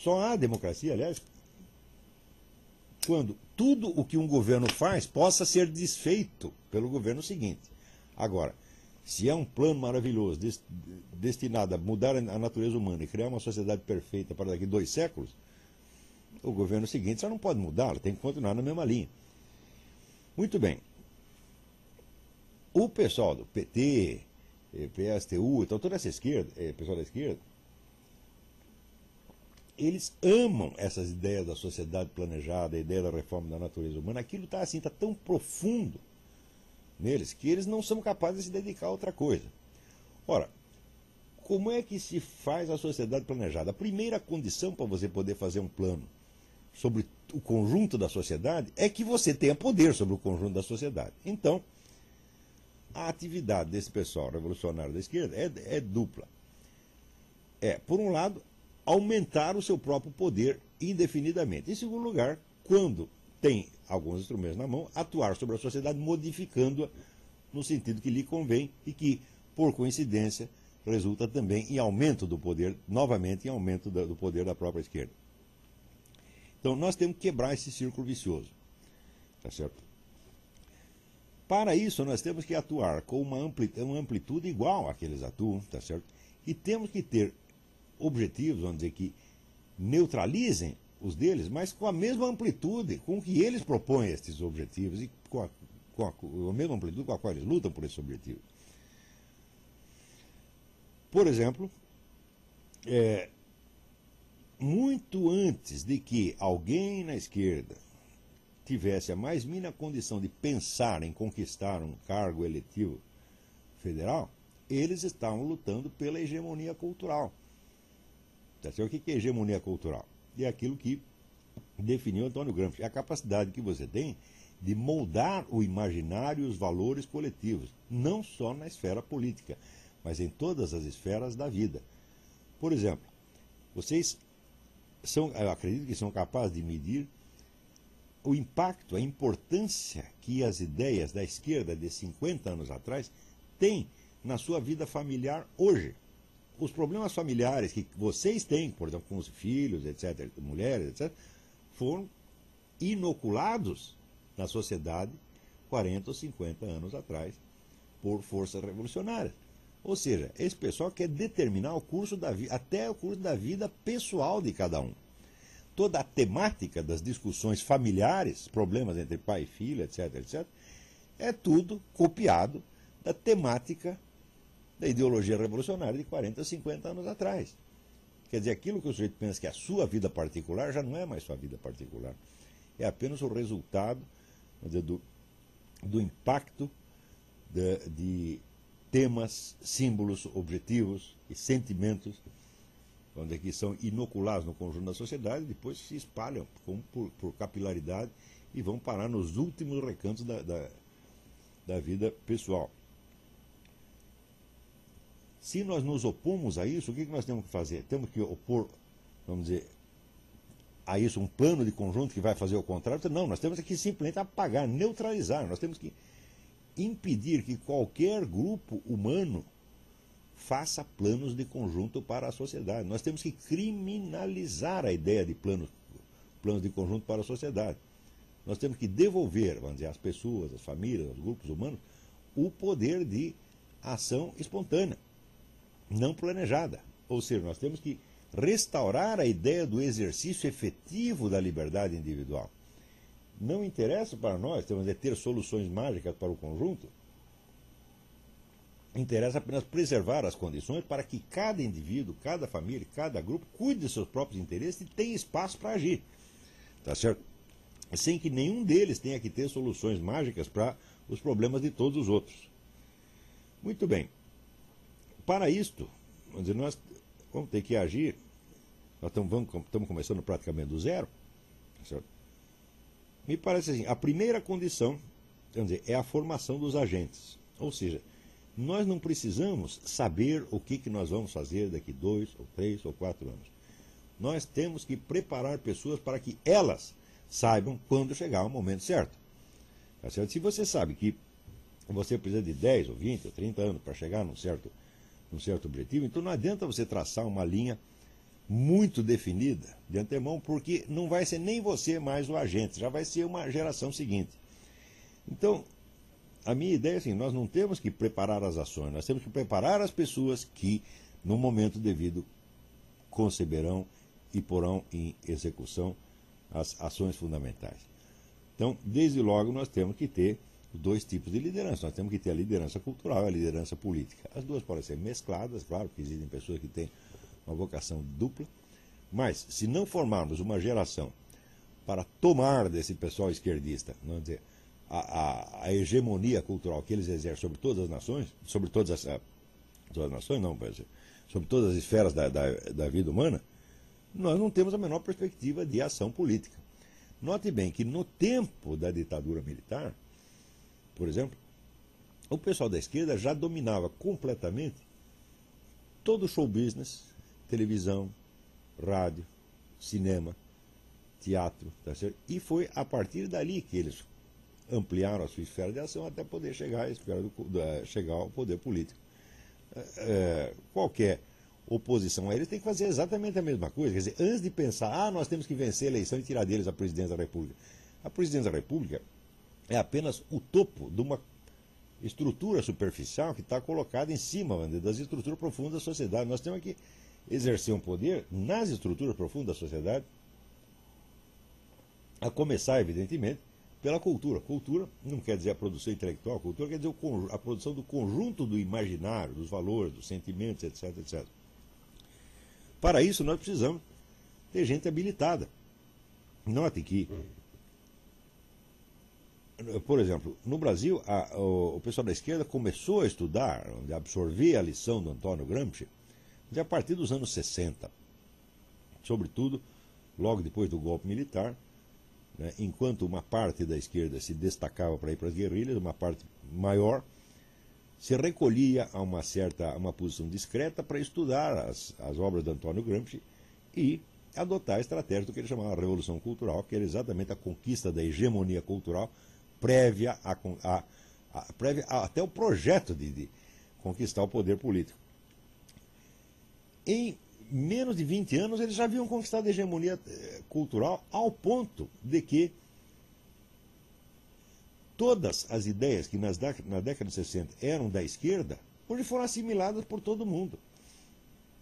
Só há democracia, aliás, quando tudo o que um governo faz possa ser desfeito pelo governo seguinte. Agora, se é um plano maravilhoso destinado a mudar a natureza humana e criar uma sociedade perfeita para daqui 2 séculos, o governo seguinte só não pode mudar, tem que continuar na mesma linha. Muito bem. O pessoal do PT, PSTU, então toda essa esquerda, pessoal da esquerda, eles amam essas ideias da sociedade planejada, a ideia da reforma da natureza humana. Aquilo está assim, tá tão profundo neles que eles não são capazes de se dedicar a outra coisa. Ora, como é que se faz a sociedade planejada? A primeira condição para você poder fazer um plano sobre o conjunto da sociedade é que você tenha poder sobre o conjunto da sociedade. Então, a atividade desse pessoal revolucionário da esquerda é dupla. Por um lado, aumentar o seu próprio poder indefinidamente. Em segundo lugar, quando tem alguns instrumentos na mão, atuar sobre a sociedade, modificando-a no sentido que lhe convém e que, por coincidência, resulta também em aumento do poder, novamente em aumento do poder da própria esquerda. Então, nós temos que quebrar esse círculo vicioso. Tá certo? Para isso, nós temos que atuar com uma amplitude igual a que eles atuam, tá certo? E temos que ter objetivos, vamos dizer, que neutralizem os deles, mas com a mesma amplitude com que eles propõem esses objetivos e com a mesma amplitude com a qual eles lutam por esse objetivo. Por exemplo, muito antes de que alguém na esquerda tivesse a mais mínima condição de pensar em conquistar um cargo eletivo federal, eles estavam lutando pela hegemonia cultural. O que é hegemonia cultural? É aquilo que definiu Antônio Gramsci. É a capacidade que você tem de moldar o imaginário e os valores coletivos, não só na esfera política, mas em todas as esferas da vida. Por exemplo, vocês eu acredito que são capazes de medir o impacto, a importância que as ideias da esquerda de 50 anos atrás têm na sua vida familiar hoje. Os problemas familiares que vocês têm, por exemplo, com os filhos, etc., mulheres, etc., foram inoculados na sociedade 40 ou 50 anos atrás por forças revolucionárias. Ou seja, esse pessoal quer determinar o curso da vida, até o curso da vida pessoal de cada um. Toda a temática das discussões familiares, problemas entre pai e filho, etc., etc., é tudo copiado da temática da ideologia revolucionária de 40, 50 anos atrás. Quer dizer, aquilo que o sujeito pensa que é a sua vida particular já não é mais sua vida particular. É apenas o resultado, vamos dizer, do impacto de temas, símbolos, objetivos e sentimentos, vamos dizer, que são inoculados no conjunto da sociedade, depois se espalham por capilaridade e vão parar nos últimos recantos da vida pessoal. Se nós nos opomos a isso, o que nós temos que fazer? Temos que opor, vamos dizer, a isso um plano de conjunto que vai fazer o contrário? Não, nós temos que simplesmente apagar, neutralizar. Nós temos que impedir que qualquer grupo humano faça planos de conjunto para a sociedade. Nós temos que criminalizar a ideia de planos de conjunto para a sociedade. Nós temos que devolver, vamos dizer, às pessoas, às famílias, aos grupos humanos, o poder de ação espontânea, não planejada. Ou seja, nós temos que restaurar a ideia do exercício efetivo da liberdade individual. Não interessa para nós, temos de ter soluções mágicas para o conjunto. Interessa apenas preservar as condições para que cada indivíduo, cada família, cada grupo cuide de seus próprios interesses e tenha espaço para agir. Tá certo? Sem que nenhum deles tenha que ter soluções mágicas para os problemas de todos os outros. Muito bem. Para isto, vamos dizer, nós vamos ter que agir, nós estamos começando praticamente do zero, tá certo? Me parece assim, a primeira condição, vamos dizer, é a formação dos agentes. Ou seja, nós não precisamos saber o que nós vamos fazer daqui 2, ou 3, ou 4 anos. Nós temos que preparar pessoas para que elas saibam quando chegar o momento certo. Tá certo? Se você sabe que você precisa de 10, ou 20, ou 30 anos para chegar num certo objetivo, então não adianta você traçar uma linha, muito definida de antemão, porque não vai ser nem você mais o agente, já vai ser uma geração seguinte. Então, a minha ideia é assim, nós não temos que preparar as ações, nós temos que preparar as pessoas que, no momento devido, conceberão e porão em execução as ações fundamentais. Então, desde logo, nós temos que ter dois tipos de liderança. Nós temos que ter a liderança cultural e a liderança política. As duas podem ser mescladas, claro, porque existem pessoas que têm uma vocação dupla, mas se não formarmos uma geração para tomar desse pessoal esquerdista, vamos dizer, a hegemonia cultural que eles exercem sobre todas as nações, sobre todas as nações, não, mas sobre todas as esferas da vida humana, nós não temos a menor perspectiva de ação política. Note bem que no tempo da ditadura militar, por exemplo, o pessoal da esquerda já dominava completamente todo o show business, televisão, rádio, cinema, teatro, tá certo? E foi a partir dali que eles ampliaram a sua esfera de ação até poder chegar chegar ao poder político. Qualquer oposição a eles tem que fazer exatamente a mesma coisa. Quer dizer, antes de pensar, nós temos que vencer a eleição e tirar deles a presidência da República. A presidência da República é apenas o topo de uma estrutura superficial que está colocada em cima das estruturas profundas da sociedade. Nós temos que exercer um poder nas estruturas profundas da sociedade, a começar, evidentemente, pela cultura. Cultura não quer dizer a produção intelectual, cultura quer dizer a produção do conjunto do imaginário, dos valores, dos sentimentos, etc, etc. Para isso, nós precisamos ter gente habilitada. Note que, por exemplo, no Brasil, o pessoal da esquerda começou a estudar, a absorver a lição do Antônio Gramsci, a partir dos anos 60. Sobretudo, logo depois do golpe militar, né, enquanto uma parte da esquerda se destacava para ir para as guerrilhas, uma parte maior se recolhia a uma posição discreta para estudar as obras de Antônio Gramsci e adotar a estratégia do que ele chamava de Revolução Cultural, que era exatamente a conquista da hegemonia cultural prévia até o projeto de conquistar o poder político. Em menos de 20 anos, eles já haviam conquistado a hegemonia cultural ao ponto de que todas as ideias que na década de 60 eram da esquerda, hoje foram assimiladas por todo mundo.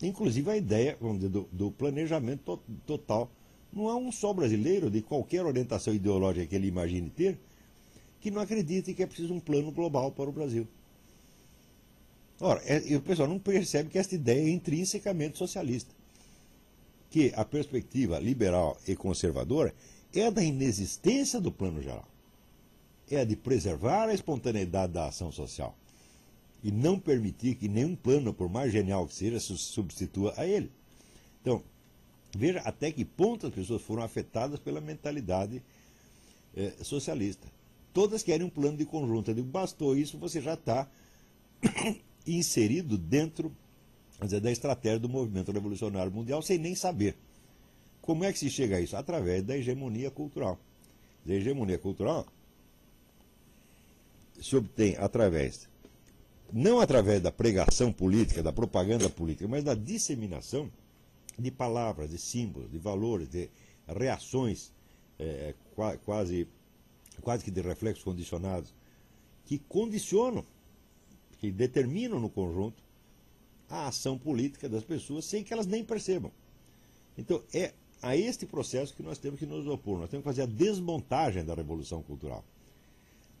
Inclusive a ideia, vamos dizer, do planejamento total. Não há um só brasileiro de qualquer orientação ideológica que ele imagine ter que não acredite que é preciso um plano global para o Brasil. Ora, o pessoal não percebe que esta ideia é intrinsecamente socialista. Que a perspectiva liberal e conservadora é a da inexistência do plano geral. É a de preservar a espontaneidade da ação social. E não permitir que nenhum plano, por mais genial que seja, se substitua a ele. Então, veja até que ponto as pessoas foram afetadas pela mentalidade socialista. Todas querem um plano de conjunto. Eu digo, bastou isso, você já está inserido dentro, quer dizer, da estratégia do movimento revolucionário mundial sem nem saber. Como é que se chega a isso? Através da hegemonia cultural. A hegemonia cultural se obtém não através da pregação política, da propaganda política, mas da disseminação de palavras, de símbolos, de valores, de reações quase que de reflexos condicionados, que condicionam, que determinam no conjunto a ação política das pessoas sem que elas nem percebam. Então, é a este processo que nós temos que nos opor. Nós temos que fazer a desmontagem da revolução cultural.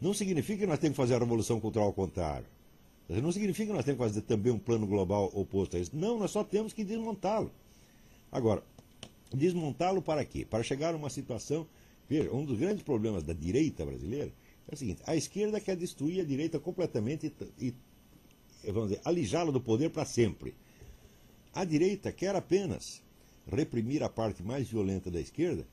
Não significa que nós temos que fazer a revolução cultural ao contrário. Não significa que nós temos que fazer também um plano global oposto a isso. Não, nós só temos que desmontá-lo. Agora, desmontá-lo para quê? Para chegar a uma situação... Veja, um dos grandes problemas da direita brasileira é o seguinte: a esquerda quer destruir a direita completamente e vamos dizer, alijá-la do poder para sempre. A direita quer apenas reprimir a parte mais violenta da esquerda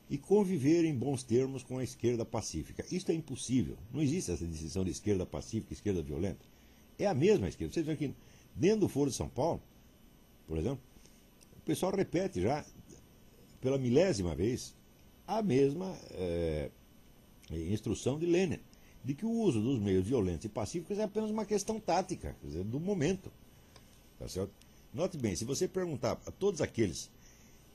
e conviver em bons termos com a esquerda pacífica. Isso é impossível. Não existe essa distinção de esquerda pacífica e esquerda violenta. É a mesma esquerda. Vocês veem que dentro do Foro de São Paulo, por exemplo, o pessoal repete já pela milésima vez a mesma instrução de Lenin, de que o uso dos meios violentos e pacíficos é apenas uma questão tática, quer dizer, do momento. Tá certo? Note bem, se você perguntar a todos aqueles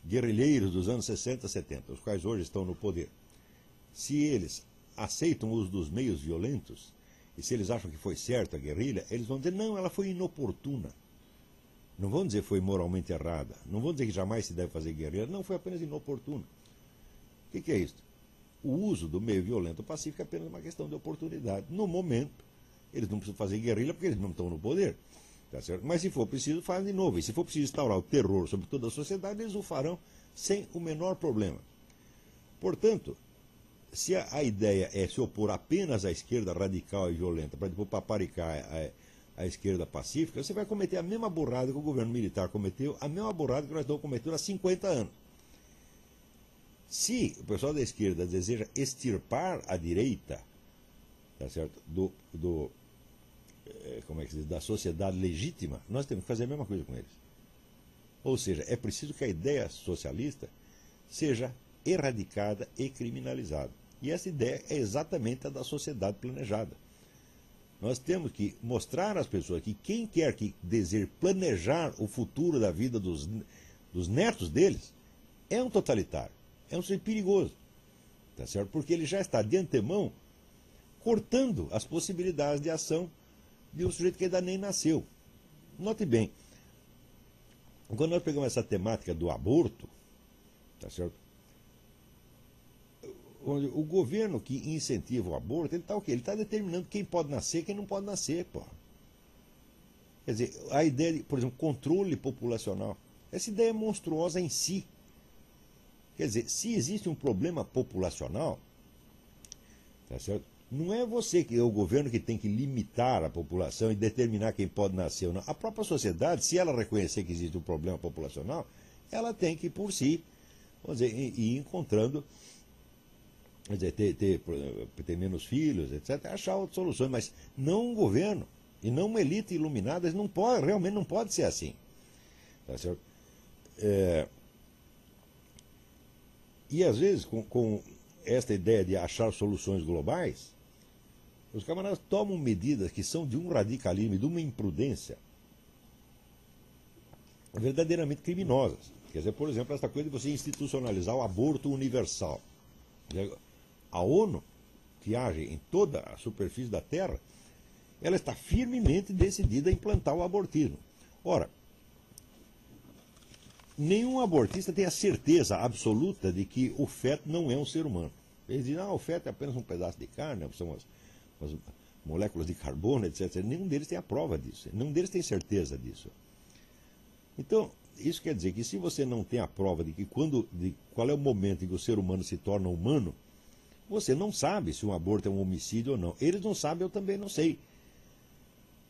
guerrilheiros dos anos 60, 70, os quais hoje estão no poder, se eles aceitam o uso dos meios violentos, e se eles acham que foi certo a guerrilha, eles vão dizer, não, ela foi inoportuna. Não vão dizer que foi moralmente errada. Não vão dizer que jamais se deve fazer guerrilha. Não, foi apenas inoportuna. O que é isso? O uso do meio violento pacífico é apenas uma questão de oportunidade. No momento, eles não precisam fazer guerrilha porque eles não estão no poder. Tá certo? Mas se for preciso, fazem de novo. E se for preciso instaurar o terror sobre toda a sociedade, eles o farão sem o menor problema. Portanto, se a ideia é se opor apenas à esquerda radical e violenta, para depois paparicar a esquerda pacífica, você vai cometer a mesma burrada que o governo militar cometeu, a mesma burrada que nós estamos cometendo há 50 anos. Se o pessoal da esquerda deseja extirpar a direita, tá certo, como é que se diz, da sociedade legítima, nós temos que fazer a mesma coisa com eles. Ou seja, é preciso que a ideia socialista seja erradicada e criminalizada. E essa ideia é exatamente a da sociedade planejada. Nós temos que mostrar às pessoas que quem quer que deseje planejar o futuro da vida dos netos deles é um totalitário, é um sujeito perigoso, tá certo? Porque ele já está de antemão cortando as possibilidades de ação de um sujeito que ainda nem nasceu. Note bem, quando nós pegamos essa temática do aborto, tá certo? O governo que incentiva o aborto, ele está o quê? Ele está determinando quem pode nascer e quem não pode nascer, pô. Quer dizer, a ideia de, por exemplo, controle populacional, essa ideia é monstruosa em si. Quer dizer, se existe um problema populacional, tá certo? Não é você que é o governo que tem que limitar a população e determinar quem pode nascer ou não. A própria sociedade, se ela reconhecer que existe um problema populacional, ela tem que, por si, vamos dizer, ir encontrando, quer dizer, ter menos filhos, etc., achar outras soluções, mas não um governo e não uma elite iluminada, não pode, realmente não pode ser assim. Tá certo? E às vezes, com esta ideia de achar soluções globais, os camaradas tomam medidas que são de um radicalismo e de uma imprudência verdadeiramente criminosas. Quer dizer, por exemplo, essa coisa de você institucionalizar o aborto universal. A ONU, que age em toda a superfície da Terra, ela está firmemente decidida a implantar o abortismo. Ora, nenhum abortista tem a certeza absoluta de que o feto não é um ser humano. Eles dizem, o feto é apenas um pedaço de carne, são as moléculas de carbono, etc. Nenhum deles tem a prova disso, nenhum deles tem certeza disso. Então, isso quer dizer que se você não tem a prova de qual é o momento em que o ser humano se torna humano, você não sabe se um aborto é um homicídio ou não. Eles não sabem, eu também não sei.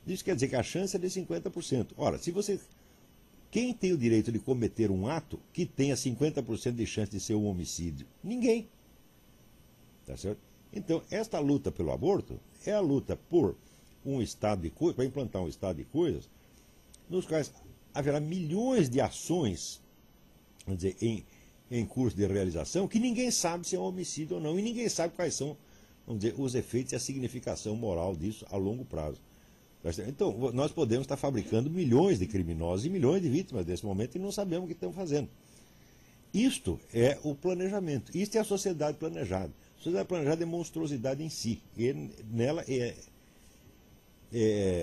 Isso quer dizer que a chance é de 50%. Ora, quem tem o direito de cometer um ato que tenha 50% de chance de ser um homicídio? Ninguém. Tá certo? Então, esta luta pelo aborto é a luta por um estado de coisas, para implantar um estado de coisas, nos quais haverá milhões de ações, vamos dizer, em curso de realização, que ninguém sabe se é um homicídio ou não, e ninguém sabe quais são, vamos dizer, os efeitos e a significação moral disso a longo prazo. Então, nós podemos estar fabricando milhões de criminosos e milhões de vítimas nesse momento e não sabemos o que estamos fazendo. Isto é o planejamento, isto é a sociedade planejada. A sociedade planejada é monstruosidade em si, e nela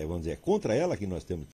vamos dizer, é contra ela que nós temos